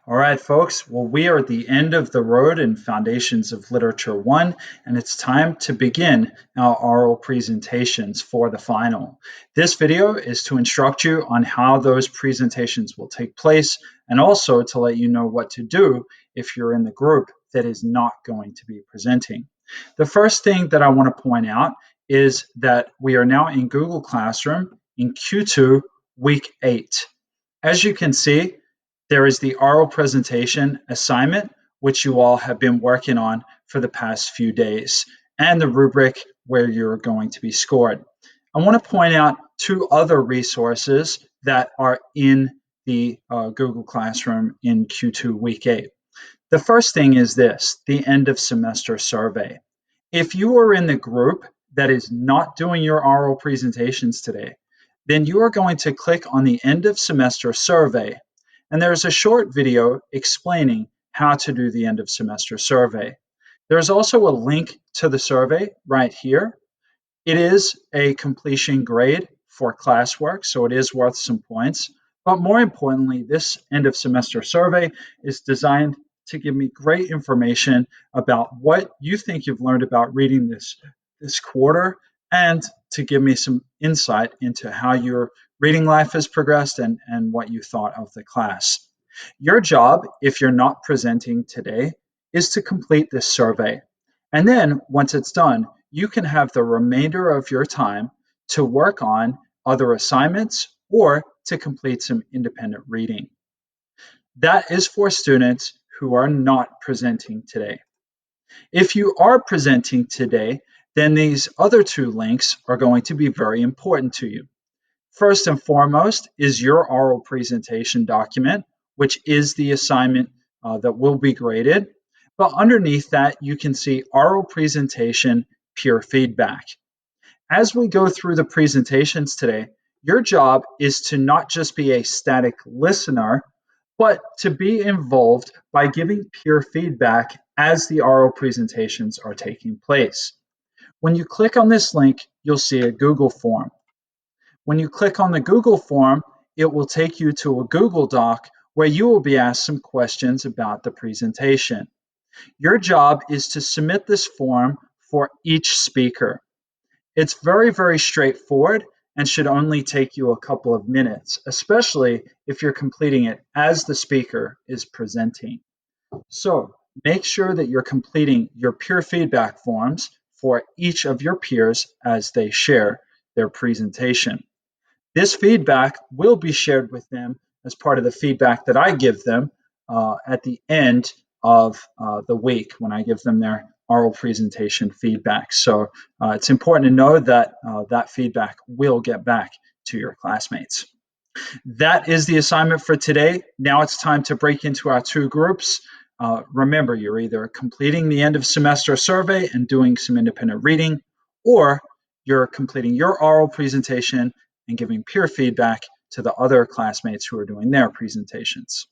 All right, folks. Well, we are at the end of the road in Foundations of Literature 1, and it's time to begin our oral presentations for the final. This video is to instruct you on how those presentations will take place and also to let you know what to do if you're in the group that is not going to be presenting. The first thing that I want to point out is that we are now in Google Classroom in Q2, Week 8. As you can see, there is the oral presentation assignment, which you all have been working on for the past few days, and the rubric where you're going to be scored. I want to point out two other resources that are in the Google Classroom in Q2 Week 8. The first thing is this, the end of semester survey. If you are in the group that is not doing your oral presentations today, then you are going to click on the end of semester survey, and there's a short video explaining how to do the end of semester survey. There's also a link to the survey right here. It is a completion grade for classwork, so it is worth some points. But more importantly, this end of semester survey is designed to give me great information about what you think you've learned about reading this quarter and to give me some insight into how your reading life has progressed and what you thought of the class. Your job, if you're not presenting today, is to complete this survey. And then once it's done, you can have the remainder of your time to work on other assignments or to complete some independent reading. That is for students who are not presenting today. If you are presenting today, then these other two links are going to be very important to you. First and foremost is your oral presentation document, which is the assignment that will be graded. But underneath that, you can see oral presentation peer feedback. As we go through the presentations today, your job is to not just be a static listener, but to be involved by giving peer feedback as the oral presentations are taking place. When you click on this link, you'll see a Google form. When you click on the Google form, it will take you to a Google Doc where you will be asked some questions about the presentation. Your job is to submit this form for each speaker. It's very, very straightforward and should only take you a couple of minutes, especially if you're completing it as the speaker is presenting. So make sure that you're completing your peer feedback forms for each of your peers as they share their presentation. This feedback will be shared with them as part of the feedback that I give them at the end of the week when I give them their oral presentation feedback. So it's important to know that that feedback will get back to your classmates. That is the assignment for today. Now it's time to break into our two groups. Remember, you're either completing the end of semester survey and doing some independent reading, or you're completing your oral presentation and giving peer feedback to the other classmates who are doing their presentations.